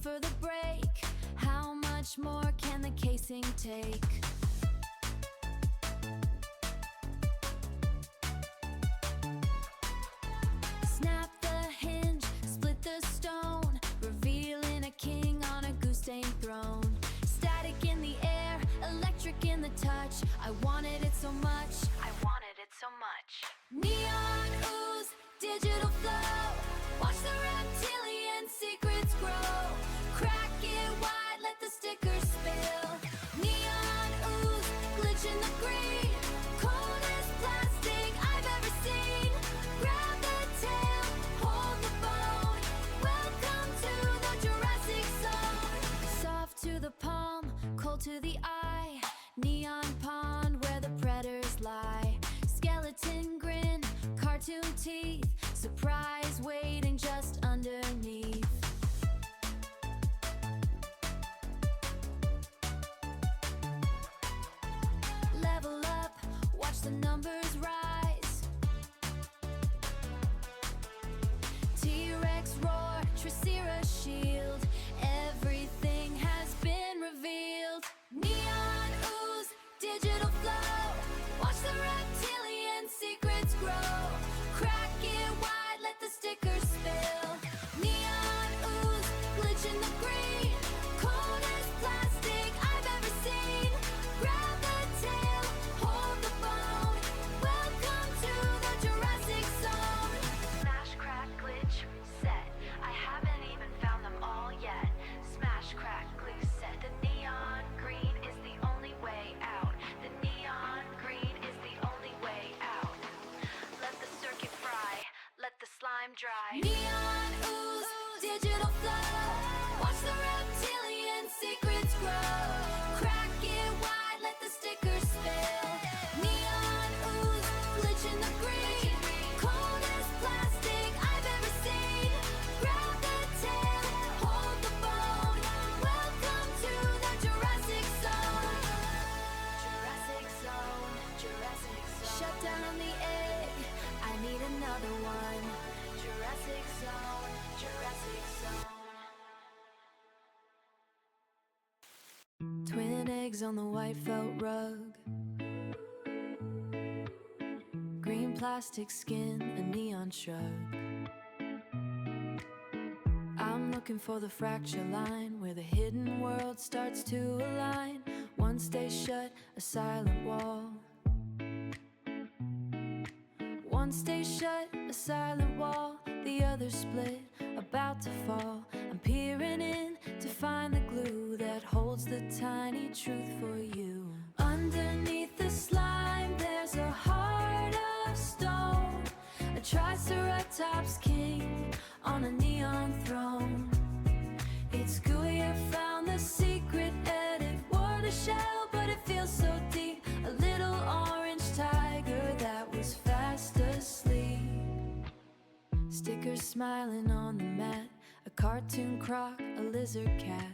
for the break. How much more can the casing take? Snap the hinge, split the stone, revealing a king on a goose-stained throne. Static in the air, electric in the touch. I wanted it so much, I wanted it so much. Neon ooze, digital flow. Watch the reptilian secrets grow. Crack it wide, let the stickers spill. Neon ooze, glitch in the green. Coldest plastic I've ever seen. Grab the tail, hold the bone. Welcome to the Jurassic Zone. Soft to the palm, cold to the eye. Neon pond where the predators lie. Skeleton grin, cartoon teeth. Surprise waiting just underneath. Level up, watch the numbers rise. T-Rex roar, Tricera shield. Everything has been revealed. Neon ooze, digital flow. Watch the reptilian secrets grow. Crack it wide, let the stickers spill. Neon ooze, glitch in the green. Coldest plastic I've ever seen. Grab the tail, hold the bone. Welcome to the Jurassic Zone. Smash, crack, glitch, set. I haven't even found them all yet. Smash, crack, glue, set. The neon green is the only way out. The neon green is the only way out. Let the circuit fry, let the slime dry. Neon ooze, digital flow. Watch the reptilian secrets grow. Crack it wide, let the stickers spill. Neon ooze, glitch in the green. Coldest plastic I've ever seen. Grab the tail, hold the bone. Welcome to the Jurassic Zone. Jurassic Zone, Jurassic Zone. Shut down the egg, I need another one. Jurassic Zone, Jurassic Zone. Twin eggs on the white felt rug. Green plastic skin, a neon shrug. I'm looking for the fracture line where the hidden world starts to align. One stays shut, a silent wall. One stays shut, a silent wall. The other split, about to fall. I'm peering in to find the glue that holds the tiny truth for you. Underneath the slime, there's a heart of stone. A Triceratops king on a neon throne. It's gooey, I found the secret edit. Wore the shell, but it feels so deep. A little orange tiger that was fast asleep. Stickers smiling on the mat. A cartoon croc, a lizard cat.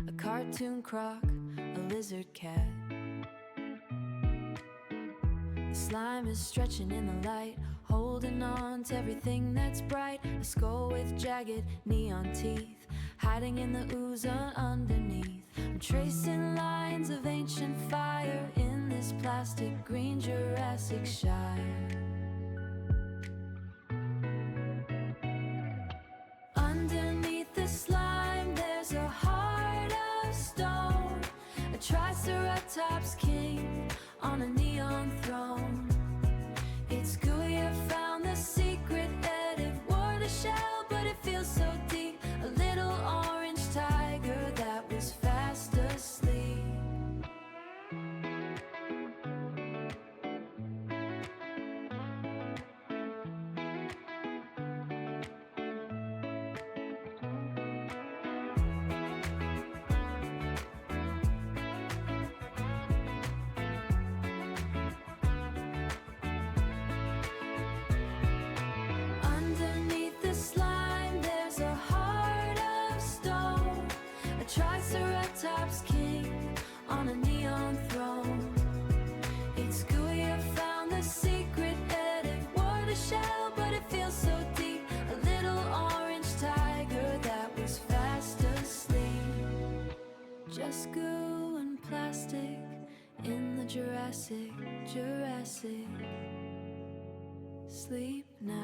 A cartoon croc, a lizard cat. The slime is stretching in the light, holding on to everything that's bright. A skull with jagged neon teeth, hiding in the ooze underneath. I'm tracing lines of ancient fire in this plastic green Jurassic Shire. Underneath the slime, there's a heart of stone. A Triceratops king on a neon throne. It's gooey, I found the secret edit. Wore the shell, but it feels so deep. A little orange tiger that was fast asleep. Triceratops king on a neon throne. It's gooey, I found the secret edit. Wore the shell, but it feels so deep. A little orange tiger that was fast asleep. Jurassic. Sleep now.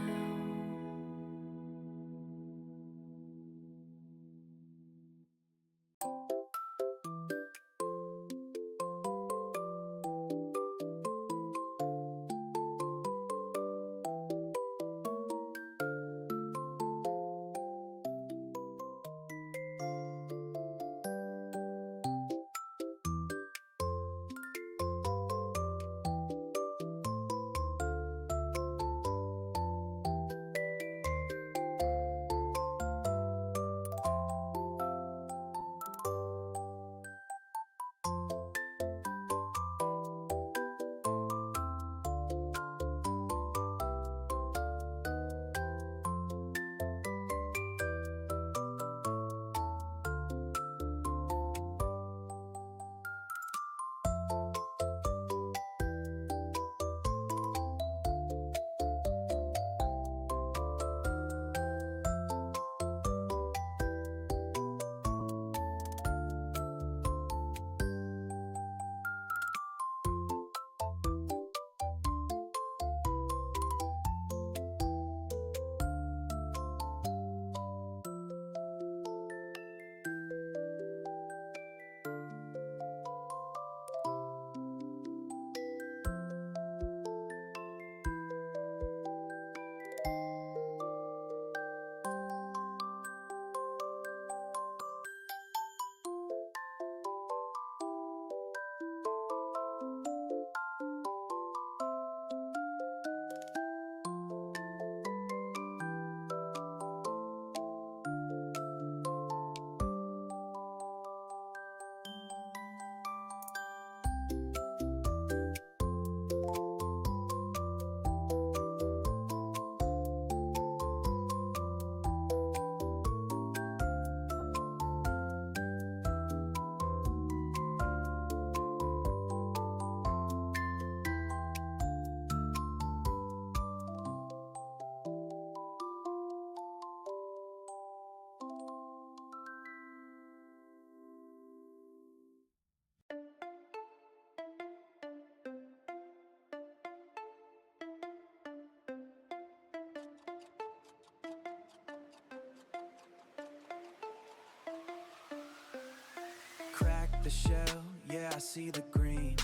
Crack the shell, yeah, I see the green.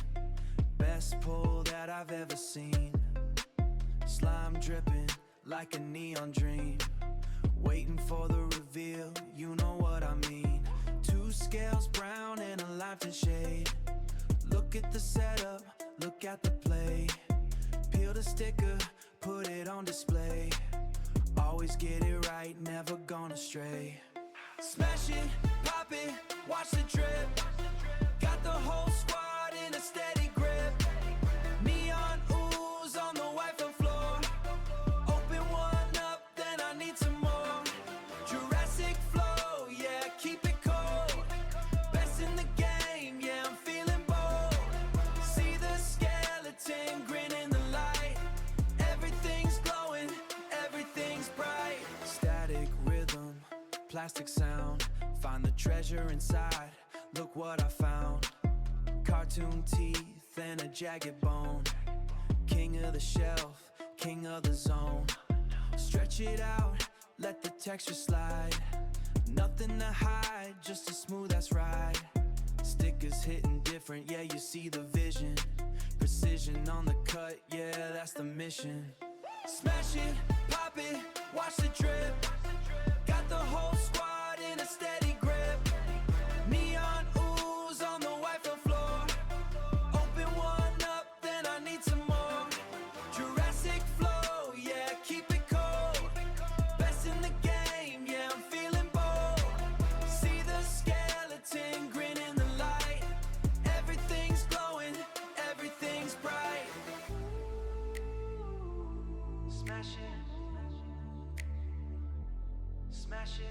Best pull that I've ever seen. Slime dripping like a neon dream. Waiting for the reveal, you know what I mean. Two scales, brown and a lime shade. Look at the setup, look at the play. Peel the sticker, put it on display. Always get it right, never gone astray. Smash it, pop it, watch the drip. Got the whole squad in a steady grip. Neon ooze on the white floor. Open one up, then I need some more. Jurassic flow, yeah, keep it cold. Best in the game, yeah, I'm feeling bold. See the skeleton grin in the light. Everything's glowing, everything's bright. Static rhythm, plastic sound. Find the treasure inside, look what I found. Cartoon teeth and a jagged bone. King of the shelf, king of the zone. Stretch it out, let the texture slide. Nothing to hide, just a smooth ass ride. Stickers hitting different, yeah, you see the vision. Precision on the cut, yeah, that's the mission. Smash it, pop it, watch the drip. Got the whole squad in a steady grip. Neon ooze on the white floor. Open one up, then I need some more. Jurassic flow, yeah, keep it cold. Best in the game, yeah, I'm feeling bold. See the skeleton grin in the light. Everything's glowing, everything's bright. Smash it, smash it.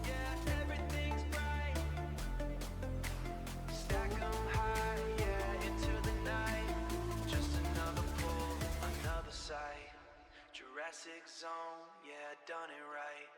Yeah, everything's bright. Stack 'em high, yeah, into the night. Just another pull, another sight. Jurassic zone, yeah, done it right.